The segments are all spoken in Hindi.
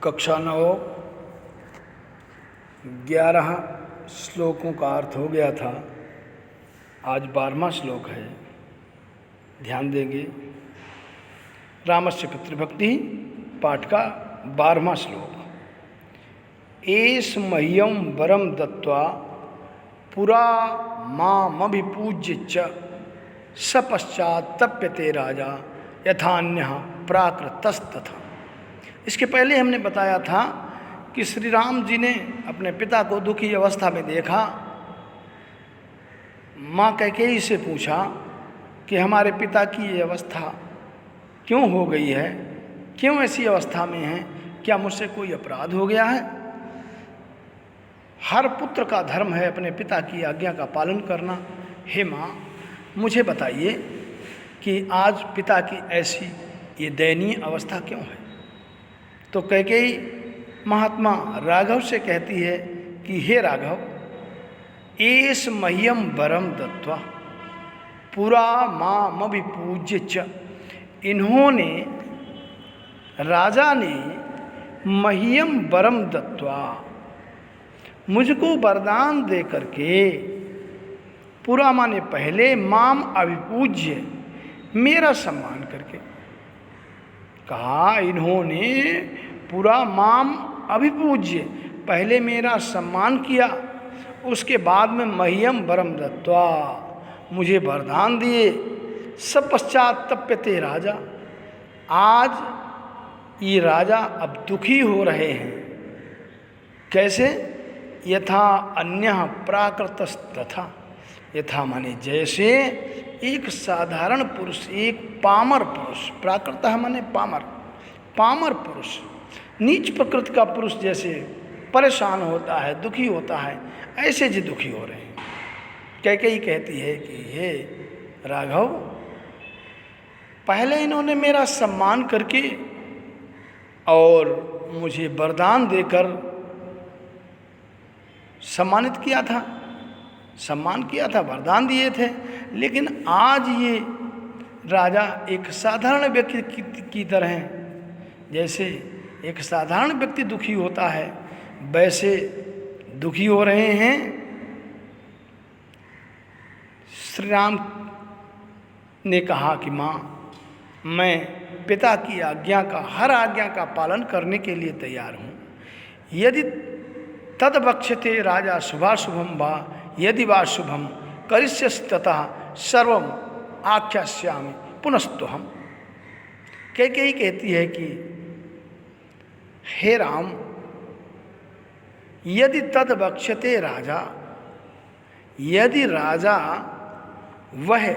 कक्षा 9 11 श्लोकों का अर्थ हो गया था। आज 12वां श्लोक है, ध्यान देंगे। रामस्य पितृभक्ति पाठ का 12वां श्लोक। एष मह्यम वरम दत्त्वा पुरा मामभिपूज्य च सपश्चात् तप्यते राजा यथान्यः प्राकृतस्तथा। इसके पहले हमने बताया था कि श्री राम जी ने अपने पिता को दुखी अवस्था में देखा। माँ कैकेयी से पूछा कि हमारे पिता की ये अवस्था क्यों हो गई है, क्यों ऐसी अवस्था में है, क्या मुझसे कोई अपराध हो गया है। हर पुत्र का धर्म है अपने पिता की आज्ञा का पालन करना। हे माँ, मुझे बताइए कि आज पिता की ऐसी ये दयनीय अवस्था क्यों है। तो कैकेयी महात्मा राघव से कहती है कि हे राघव, एष मह्यम वरम दत्त्वा पुरा मामभिपूज्य च। इन्होंने, राजा ने मह्यम वरम दत्त्वा, मुझको वरदान दे करके, पुरा माने पहले, माम अभिपूज्य मेरा सम्मान करके कहा। इन्होंने पुरा माम अभिपूज्य पहले मेरा सम्मान किया, उसके बाद में मह्यम वरम दत्त्वा मुझे वरदान दिए। सब पश्चात तप्यते राजा। आज ये राजा अब दुखी हो रहे हैं। कैसे? यथा अन्यः प्राकृतस्तथा। यथा माने जैसे एक साधारण पुरुष, एक पामर पुरुष, प्राकृतः माने पामर, पामर पुरुष, नीच प्रकृति का पुरुष जैसे परेशान होता है, दुखी होता है, ऐसे जी दुखी हो रहे हैं। कैकेयी कहती है कि हे राघव, पहले इन्होंने मेरा सम्मान करके और मुझे वरदान देकर सम्मानित किया था, सम्मान किया था, वरदान दिए थे। लेकिन आज ये राजा एक साधारण व्यक्ति की तरह, जैसे एक साधारण व्यक्ति दुखी होता है वैसे दुखी हो रहे हैं। श्री राम ने कहा कि माँ, मैं पिता की आज्ञा का, हर आज्ञा का पालन करने के लिए तैयार हूँ। यदि तद वक्ष्यते राजा शुभाशुभम वा यदि वा शुभम करिष्यस्ततः सर्वम आख्यास्यामि पुनस्तुहम्। कैकेयी कहती है कि हे राम, यदि तद वक्ष्यते राजा, यदि राजा वह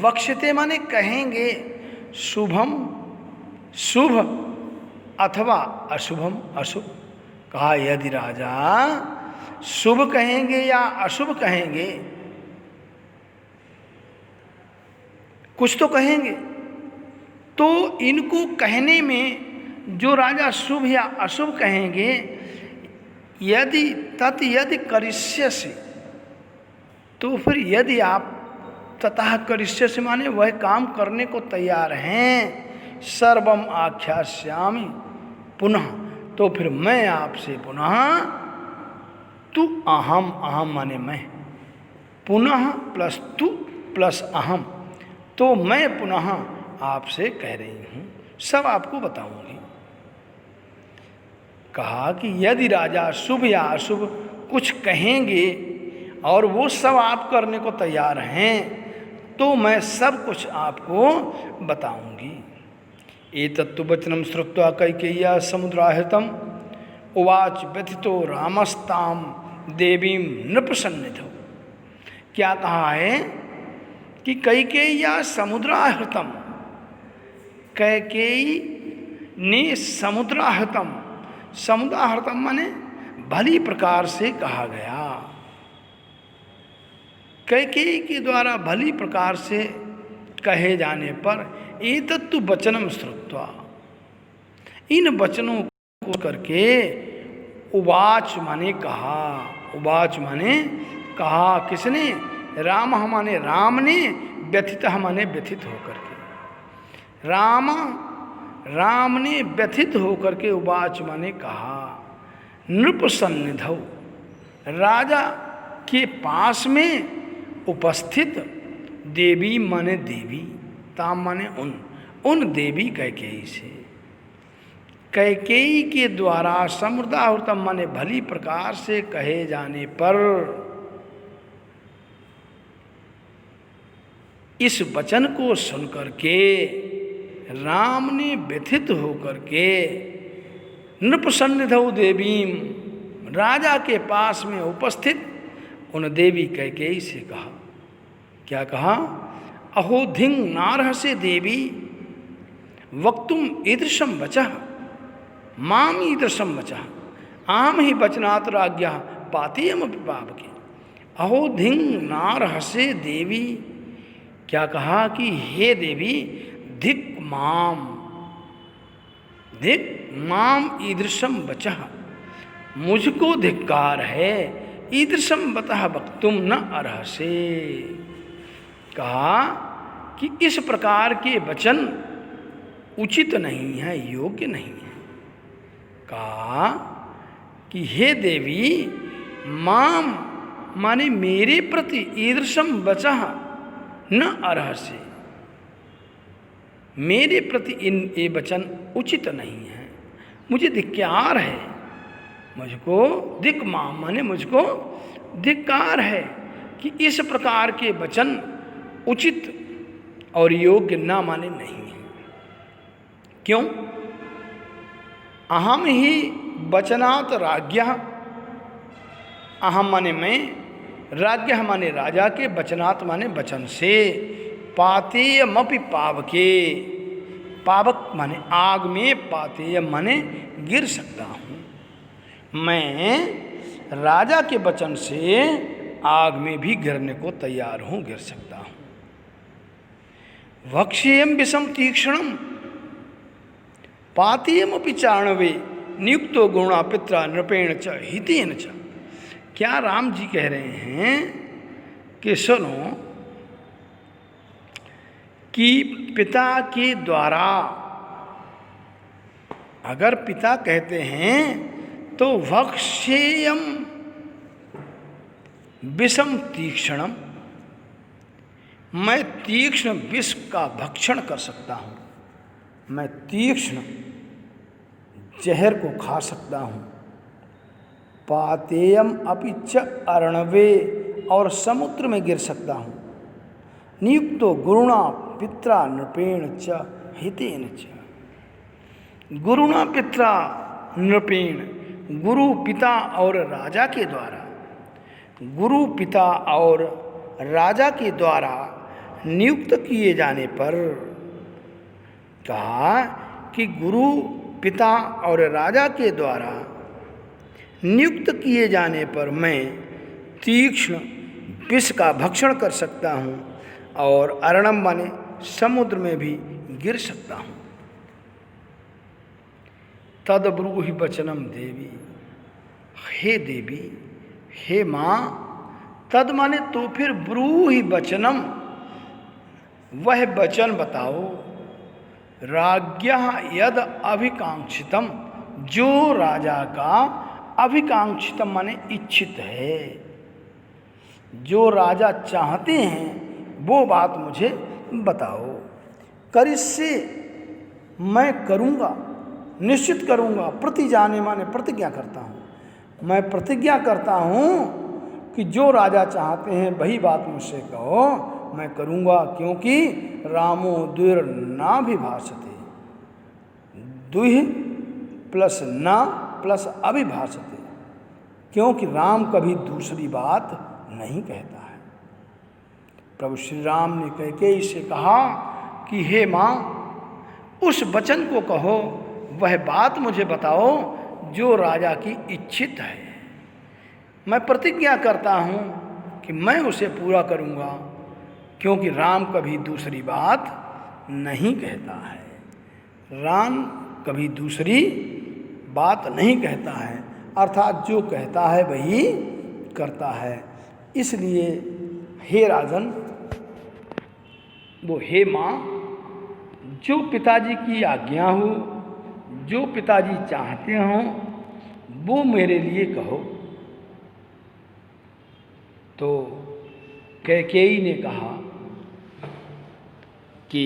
वक्ष्यते माने कहेंगे शुभम शुभ अथवा अशुभम अशुभ। कहा यदि राजा शुभ कहेंगे या अशुभ कहेंगे, कुछ तो कहेंगे, तो इनको कहने में जो राजा शुभ या अशुभ कहेंगे, यदि तत् यदि करिष्यसि, तो फिर यदि आप ततः करिष्यसि माने वह काम करने को तैयार हैं, सर्वम आख्यास्यामि पुनः, तो फिर मैं आपसे पुनः, तु अहम, अहम माने मैं, पुनः प्लस तु प्लस अहम, तो मैं पुनः आपसे कह रही हूँ, सब आपको बताऊंगी। कहा कि यदि राजा शुभ या अशुभ कुछ कहेंगे और वो सब आप करने को तैयार हैं, तो मैं सब कुछ आपको बताऊंगी। एतत्तु वचनं श्रुत्वा कैकेय्या समुद्राहृतम् उवाच व्यथितो रामस्ताम देवीं नृपसन्निधौ। क्या कहा है कि कैकेय्या समुद्राहृतम्, कैकेयी ने समुद्राहृतम्, समुद्राहृतम माने भली प्रकार से कहा गया। कैकेयी के द्वारा भली प्रकार से कहे जाने पर एतत्तु वचनम श्रुत्वा, इन वचनों को करके, उवाच माने कहा, उवाच माने कहा, किसने? राम माने राम ने, व्यथित माने व्यथित होकर के। राम राम ने व्यथित होकर के उवाच माने कहा, नृप सन्निधौ, राजा के पास में उपस्थित देवी माने देवी, ताम माने उन देवी कैकेयी से, कैकेयी के द्वारा समृद्धाहुतम माने भली प्रकार से कहे जाने पर इस वचन को सुनकर के राम ने व्यथित होकर के नृपसन्निधौ देवीम, राजा के पास में उपस्थित उन देवी कैकेयी से कहा, क्या कहा, अहो धिंग नारहसे देवी वक्तुम ईदृशम वचः माम ईदृशम वचः आम ही वचनात् राज्ञः पातेयम पावके। अहो धिंग नारहसे देवी, क्या कहा कि हे देवी, धिक माम ईदृशम वचः, मुझको धिक्कार है, ईदृशम वतः वक्तुम न अर्हसे, कहा कि इस प्रकार के वचन उचित नहीं है, योग्य नहीं है। कहा कि हे देवी, माम माने मेरे प्रति ईदृशम वचः न अर्हसे, मेरे प्रति ये वचन उचित नहीं है, मुझे धिक्कार है, मुझको दिक माम माने मुझको धिक्कार है कि इस प्रकार के वचन उचित और योग्य ना माने नहीं है। क्यों? अहम ही वचनात् राज्ञः, अहम माने मैं, राज्ञः माने राजा के, वचनात् माने वचन से, पातेयमपि पावके, पावक माने आग में, पातेय माने गिर सकता हूँ, मैं राजा के वचन से आग में भी गिरने को तैयार हूँ, गिर सकता हूँ। वक्ष्येयम विषम तीक्ष्णम पातेयमपि चारणवे नियुक्तो गुणा पित्रा नृपेण च हितेन च। क्या राम जी कह रहे हैं कि सुनो कि पिता के द्वारा, अगर पिता कहते हैं तो वक्ष्येयम विषम तीक्ष्णम, मैं तीक्ष्ण विष का भक्षण कर सकता हूँ, मैं तीक्ष्ण जहर को खा सकता हूँ। पातेयम अपि च अर्णवे, और समुद्र में गिर सकता हूँ। नियुक्तो गुरुणा पित्रा नृपेण च हितेन च, गुरुणा पित्रा नृपेण, गुरु पिता और राजा के द्वारा, गुरु पिता और राजा के द्वारा नियुक्त किए जाने पर, कहा कि गुरु पिता और राजा के द्वारा नियुक्त किए जाने पर मैं तीक्ष्ण विष का भक्षण कर सकता हूँ और अर्णम माने समुद्र में भी गिर सकता हूँ। तद ब्रूहि वचनम देवी, हे देवी, हे माँ, तद माने तो फिर ब्रूहि वचनम, वह वचन बताओ, राज्ञः यद अभिकांक्षितम, जो राजा का अभिकांक्षितम माने इच्छित है, जो राजा चाहते हैं वो बात मुझे बताओ। करिष्ये, मैं करूँगा, निश्चित करूँगा, प्रति जाने माने प्रतिज्ञा करता हूँ, मैं प्रतिज्ञा करता हूँ कि जो राजा चाहते हैं वही बात मुझसे कहो, मैं करूँगा। क्योंकि रामो द्विर्नाभिभाषते, द्विह प्लस न प्लस अभिभाषते, क्योंकि राम कभी दूसरी बात नहीं कहता है। प्रभु श्री राम ने कैकेयी से कहा कि हे माँ, उस वचन को कहो, वह बात मुझे बताओ जो राजा की इच्छित है। मैं प्रतिज्ञा करता हूँ कि मैं उसे पूरा करूँगा, क्योंकि राम कभी दूसरी बात नहीं कहता है। राम कभी दूसरी बात नहीं कहता है, अर्थात जो कहता है वही करता है। इसलिए हे राजन, वो हे माँ, जो पिताजी की आज्ञा हो, जो पिताजी चाहते हों वो मेरे लिए कहो। तो कैकेयी ने कहा कि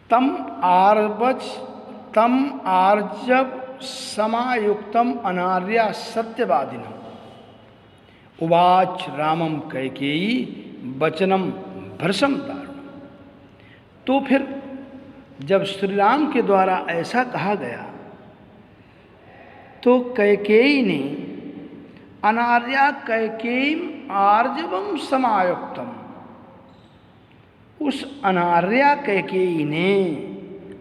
तम आर्जव समायुक्तम अनार्या सत्यवादिनम उवाच रामम कैकेयी वचनम भृशम दारुणम। तो फिर जब श्री राम के द्वारा ऐसा कहा गया तो कैकेयी ने अनार्या कैकेयी आर्जवम समायुक्तम, उस अनार्या कैकेयी ने,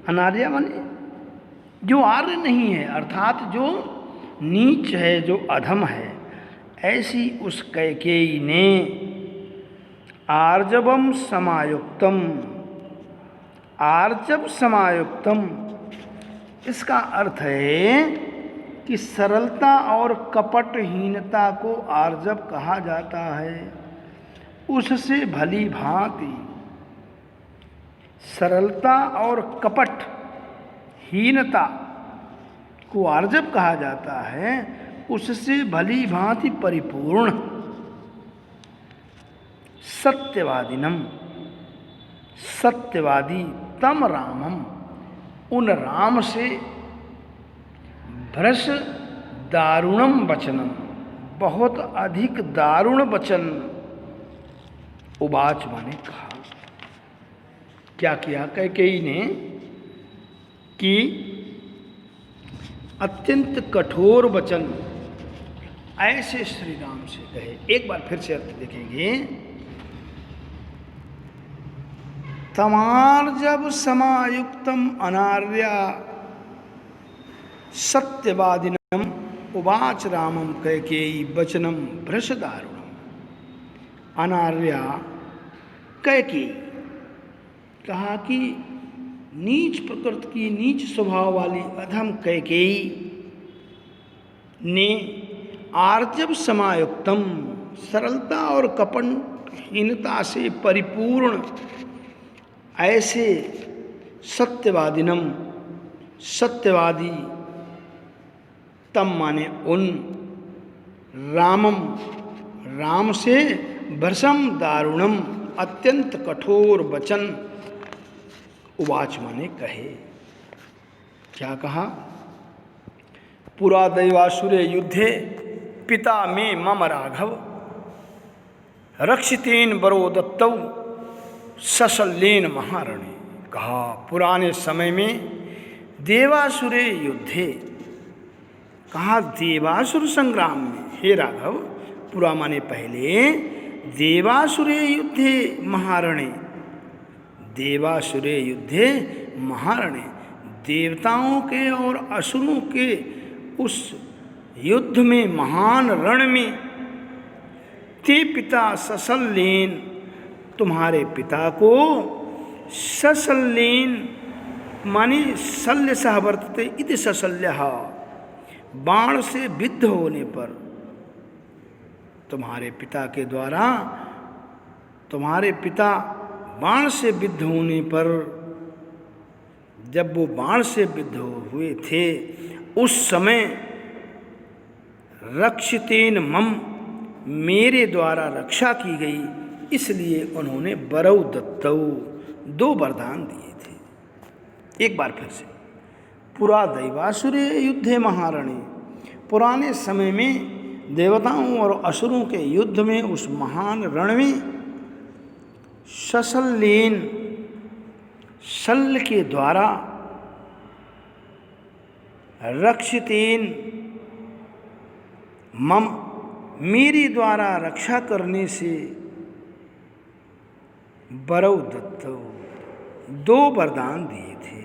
अनार्या माने जो आर्य नहीं है अर्थात जो नीच है, जो अधम है, ऐसी उस कैकेयी ने आर्जवम समायुक्तम, आर्जव समायुक्तम इसका अर्थ है कि सरलता और कपटहीनता को आर्जव कहा जाता है। उससे भली भांति सरलता और कपटहीनता को आर्जव कहा जाता है, उससे भली भांति परिपूर्ण सत्यवादिनम, सत्यवादी तम रामम, उन राम से भ्रश दारुणम वचनम, बहुत अधिक दारुण वचन उवाच माने कहा। क्या किया कैकेयी ने कि अत्यंत कठोर वचन ऐसे श्री राम से कहे। एक बार फिर से अर्थ देखेंगे। तमार्जव समायुक्तम अनार्या सत्यवादिनम उवाच रामम कैकेयी वचनम भृश दारुणम। अनार्या कैकेयी कहा कि नीच प्रकृति की, नीच स्वभाव वाली अधम कैकेयी ने आर्जव समायुक्तम, सरलता और कपटहीनता से परिपूर्ण ऐसे सत्यवादिनम, सत्यवादी तम माने उन, रामम राम से भृशम दारुणम अत्यंत कठोर वचन उवाच माने कहे। क्या कहा? पुरा दैवासुरे युद्धे पिता में मम राघव रक्षितेन वरो दत्तौ सशल्येन महारणे। कहा पुराने समय में देवासुरे युद्धे, कहा देवासुर संग्राम में, हे राघव पुरा माने पहले, देवासुरे युद्धे महारणे, देवासुरे युद्धे महारणे, देवताओं के और असुरों के उस युद्ध में, महान रण में, ते पिता सशल्येन, तुम्हारे पिता को, सशल्येन माने शल्य सह वर्तते इति सशल्यः, बाण से विद्ध होने पर, तुम्हारे पिता के द्वारा, तुम्हारे पिता बाण से विद्ध होने पर, जब वो बाण से विद्ध हुए थे उस समय रक्षितेन मम, मेरे द्वारा रक्षा की गई, इसलिए उन्होंने वरौ दत्तौ, 2 वरदान दिए थे। एक बार फिर से, पुरा दैवासुरे युद्धे महारणे, पुराने समय में देवताओं और असुरों के युद्ध में उस महान रण में सशल्येन, शल्य के द्वारा, रक्षितेन मम, मेरी द्वारा रक्षा करने से, वरौ दत्तौ, 2 वरदान दिए थे।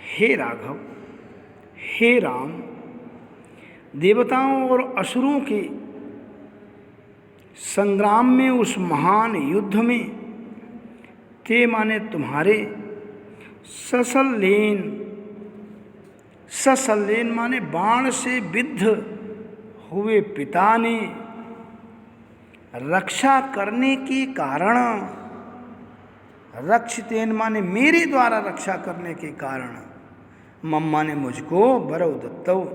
हे राघव, हे राम, देवताओं और असुरों के संग्राम में, उस महान युद्ध में, ते माने तुम्हारे, सशल्येन, सशल्येन माने बाण से विद्ध हुए पिता ने रक्षा करने के कारण रक्षितेन माने मेरे द्वारा रक्षा करने के कारण, मम्मा ने मुझको बरौ दत्तौ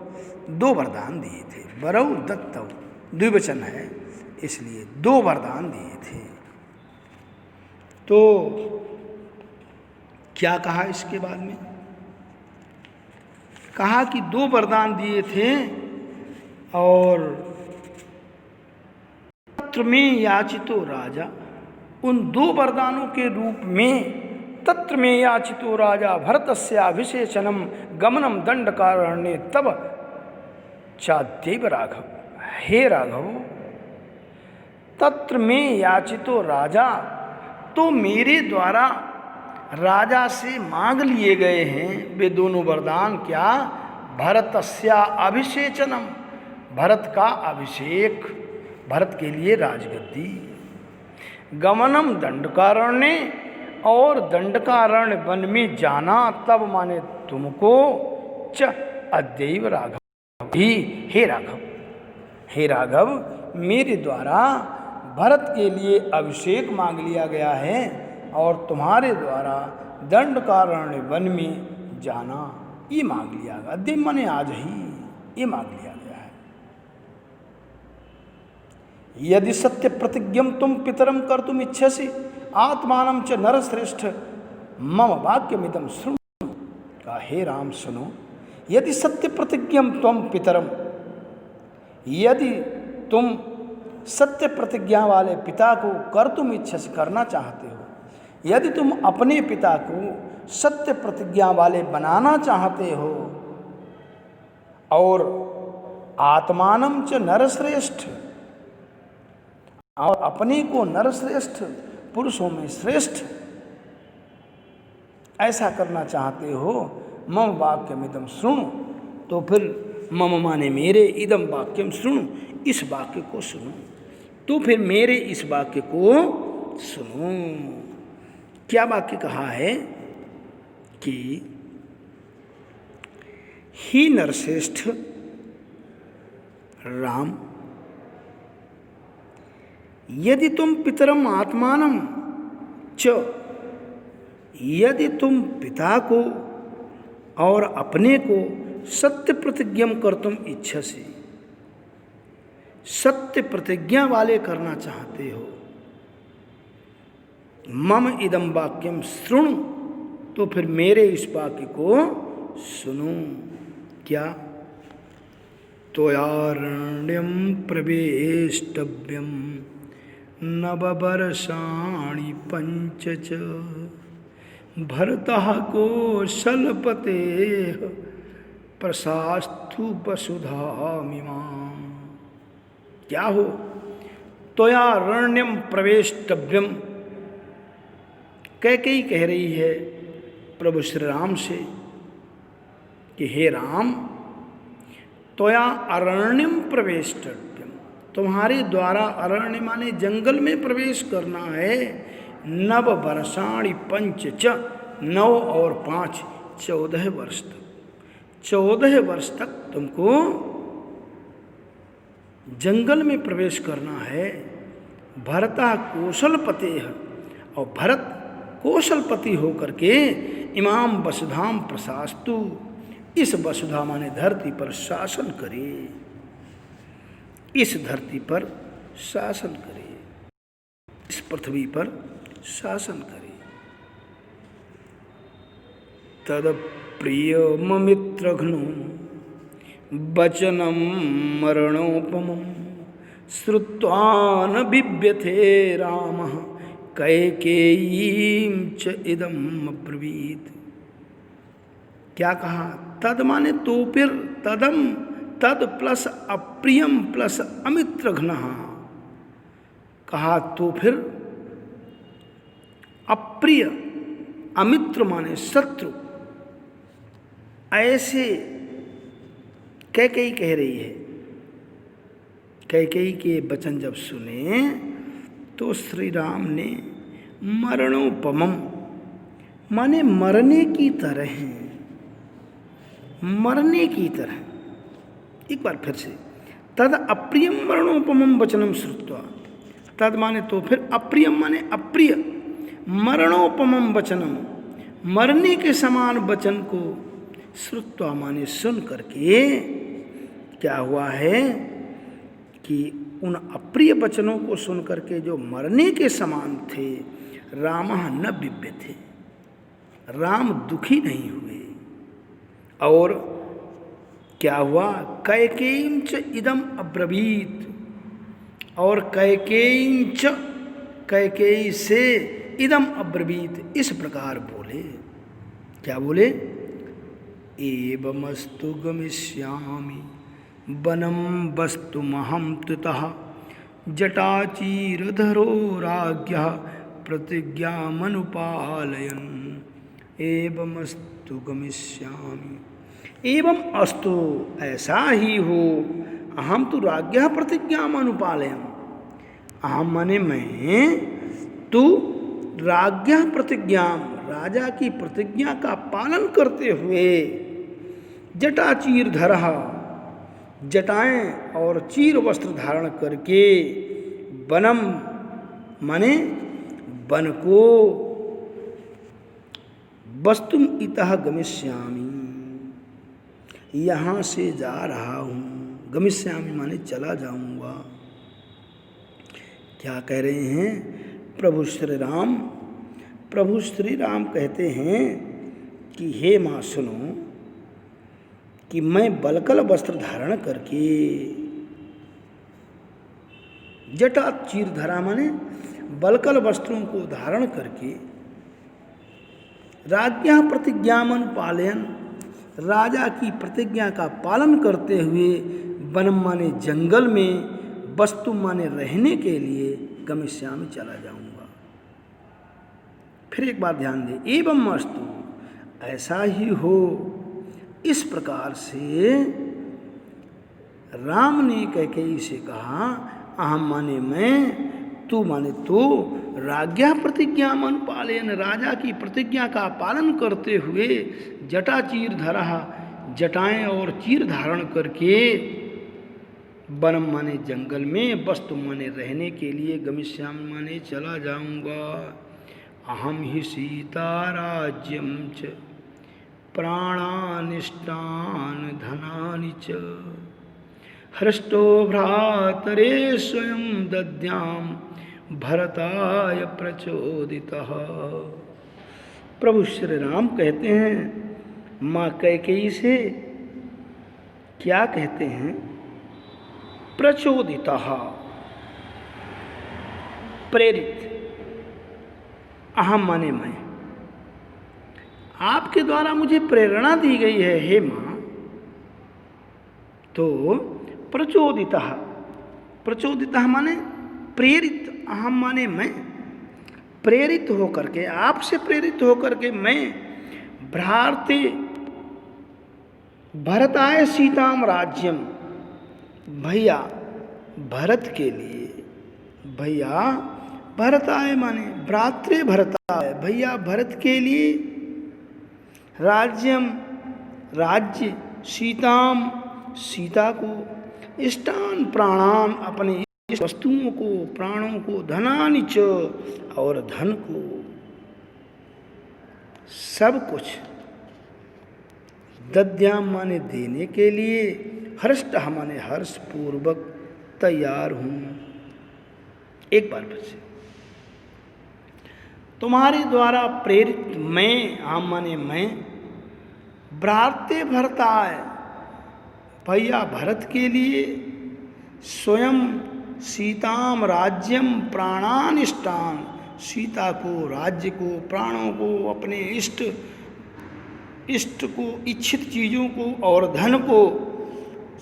2 वरदान दिए थे। बरौ दत्तौ द्विवचन है, इसलिए 2 वरदान दिए थे। तो क्या कहा इसके बाद में? कहा कि 2 वरदान दिए थे और तत्र में याचितो राजा, उन 2 वरदानों के रूप में तत्र में याचितो राजा भरतस्याभिषेचनम गमनम दंडकारण्ये तब चाद्यैव राघव। हे राघव, तत्र में याचितो राजा, तो मेरे द्वारा राजा से मांग लिए गए हैं वे दोनों वरदान। क्या? भरतस्या अभिषेचनम, भरत का अभिषेक, भरत के लिए राजगद्दी। गमनम दंडकारण्य, और दंडकारण्य वन में जाना, तब माने तुमको, च अद्यैव राघव, ही हे राघव, हे राघव, मेरे द्वारा भरत के लिए अभिषेक मांग लिया गया है और तुम्हारे द्वारा दंडकारण्य वन में जाना ये मांग लिया गया। अद्य माने आज ही ये मांग लिया गया है। यदि सत्य प्रतिज्ञम तुम पितरम कर्तुम इच्छसि आत्मानं च नरश्रेष्ठ मम वाक्यमिदं शृणु। का हे राम सुनो, यदि सत्य प्रतिज्ञम तुम पितरम, यदि तुम सत्य प्रतिज्ञा वाले पिता को कर्तुम इच्छसि करना चाहते हो, यदि तुम अपने पिता को सत्य प्रतिज्ञा वाले बनाना चाहते हो और आत्मानं च नरश्रेष्ठ, और अपने को नरश्रेष्ठ पुरुषों में श्रेष्ठ ऐसा करना चाहते हो, मम वाक्यमिदं शृणु, तो फिर मम माने मेरे, इदम वाक्यम शृणु, इस वाक्य को सुनो, तो फिर मेरे इस वाक्य को सुनो। क्या वाक्य कहा है कि ही नरश्रेष्ठ राम, यदि तुम पितरम आत्मानम च, यदि तुम पिता को और अपने को सत्य प्रतिज्ञम कर्तुम इच्छसि, सत्य प्रतिज्ञा वाले करना चाहते हो, मम इदम वाक्यम शृणु, तो फिर मेरे इस वाक्य को सुनो। क्या? त्वयारण्यं प्रवेष्टव्यं नववर्षाणि 5 च भरतः कौशलपतेः प्रशास्तु वसुधामिमां। क्या हो? त्वयारण्यं प्रवेष्टव्यम, कैकेयी कह रही है प्रभु श्री राम से कि हे राम, त्वया अरण्यम प्रवेष्टव्यम, तुम्हारे द्वारा अरण्य माने जंगल में प्रवेश करना है। 9 वर्षाणि 5 च, 9 और 5 14 वर्ष तक, 14 वर्ष तक तुमको जंगल में प्रवेश करना है। भरता कौशलपते है, और भरत कौशलपति होकर के इमाम वसुधाम प्रशास्तु, इस वसुधा माने धरती पर शासन करे, इस धरती पर शासन करे, इस पृथ्वी पर शासन करे। तद प्रियममित्रघ्नो वचनम मरणोपमं श्रुत्वा न बिभ्यते रामः कैकेयीं च इदम् अब्रवीत्। क्या कहा? तद माने तो फिर, तदम, तद प्लस अप्रियम प्लस अमित्रघ्नः, कहा तो फिर अप्रिय, अमित्र माने शत्रु, ऐसे कैकेयी कह रही है। कैकेयी के वचन जब सुने तो श्री राम ने मरणोपमम माने मरने की तरह, मरने की तरह, एक बार फिर से, तद अप्रियम मरणोपमम वचनम श्रुत्वा, तद माने तो फिर, अप्रियम माने अप्रिय, मरणोपमम वचनम, मरने के समान वचन को श्रुत्वा माने सुन करके क्या हुआ है कि उन अप्रिय वचनों को सुन करके जो मरने के समान थे, रामः न बिभ्यते, राम दुखी नहीं हुए। और क्या हुआ, कैकेयीं च इदम अब्रवीत, और कैकेयीं च, कैकेयी से इदम अब्रवीत, इस प्रकार बोले। क्या बोले, एवमस्तु गमिष्यामि वनम वस्तुमहं तुतः जटाचीरधरो राज्ञः प्रतिज्ञामनुपालयन्। एवमस्तु गमिष्यामि, एवं अस्तु, ऐसा ही हो, अहम तो राज्ञः प्रतिज्ञामनुपालयन्, अहम माने मैं, तू राज्ञः प्रतिज्ञा, राजा की प्रतिज्ञा का पालन करते हुए, जटाचीरधरः, जटाएं और चीर वस्त्र धारण करके, वनम माने वन को, वस्तुम इतः गमिष्यामि, यहाँ से जा रहा हूँ, गमिष्यामि माने चला जाऊँगा। क्या कह रहे हैं प्रभु श्री राम? प्रभु श्री राम कहते हैं कि हे माँ सुनो, कि मैं बलकल वस्त्र धारण करके, जटा चीर धरा माने बलकल वस्त्रों को धारण करके, राज्ञा प्रतिज्ञामन पालयन, राजा की प्रतिज्ञा का पालन करते हुए, वनम माने जंगल में, वस्तु माने रहने के लिए, गमिष्यामि चला जाऊंगा। फिर एक बात ध्यान दे, एवं अस्तु, ऐसा ही हो। इस प्रकार से राम ने कैकेयी से कहा, अहम माने मैं, तू माने तो, राज्ञा प्रतिज्ञामन पालयन, राजा की प्रतिज्ञा का पालन करते हुए, जटा चीर धरा, जटाएं और चीर धारण करके, वनम माने जंगल में, वस्तु माने रहने के लिए, गमिष्यामि माने चला जाऊंगा। अहम ही सीता राज्यम च प्राणानिष्टान धनानि च हृष्टो भ्रातरे स्वयं दद्याम भरताय प्रचोदितः। प्रभु श्री राम कहते हैं माँ कैकेयी से, क्या कहते हैं, प्रचोदितः, प्रेरित, अहम माने मैं, आपके द्वारा मुझे प्रेरणा दी गई है हे माँ। तो प्रचोदितः, प्रचोदितः माने प्रेरित, अहम माने मैं, प्रेरित होकर के, आपसे प्रेरित होकर के मैं, भ्राते भरताय सीताम राज्यम, भैया भरत के लिए, भैया भरताय माने भ्रातृ भरताय, भैया भरत के लिए, राज्यम राज्य, सीताम सीता को, इष्टान प्राणान अपने इष्ट वस्तुओं को, प्राणों को, धनानि च और धन को, सब कुछ, दद्याम माने देने के लिए, हर्ष्ट माने हर्ष पूर्वक तैयार हूँ। एक बार फिर से, तुम्हारे द्वारा प्रेरित मैं, आम माने मैं, भ्राते भरताय, भैया भरत के लिए, स्वयं सीताम राज्यम प्राणानिष्टान, सीता को, राज्य को, प्राणों को, अपने इष्ट को, इच्छित चीज़ों को और धन को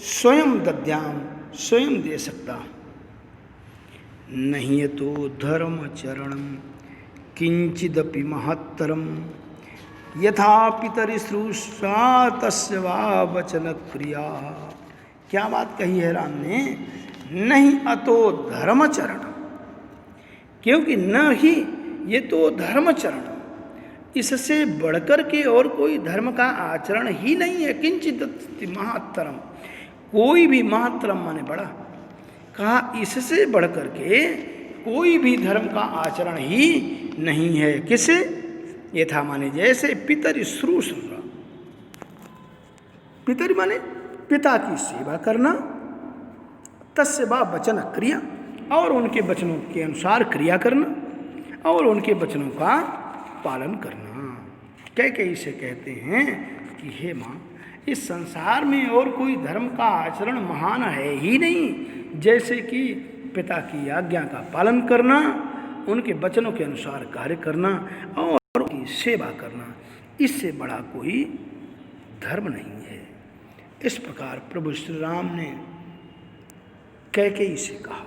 स्वयं दद्याम, स्वयं दे सकता। नहीं तो धर्मचरणम किंचिदपि महत्तरम यथा पितरिश्रूषा तस्य वा वचन क्रिया। क्या बात कही है राम ने, नहीं अतो धर्मचरण, क्योंकि न ही ये तो धर्मचरण, इससे बढ़कर के और कोई धर्म का आचरण ही नहीं है। किंचित महत्तरम, कोई भी, महत्तरम माने बड़ा, कहा इससे बढ़कर के कोई भी धर्म का आचरण ही नहीं है। किसे? यथा माने जैसे पितर शुश्रूषा, पितर माने पिता की सेवा करना, तस्य वा वचन क्रिया, और उनके वचनों के अनुसार क्रिया करना और उनके वचनों का पालन करना। कैकेयी से कहते हैं कि हे माँ, इस संसार में और कोई धर्म का आचरण महान है ही नहीं जैसे कि पिता की आज्ञा का पालन करना, उनके वचनों के अनुसार कार्य करना और उनकी सेवा करना। इससे बड़ा कोई धर्म नहीं है। इस प्रकार प्रभु श्री राम ने कैकेयी से कहा।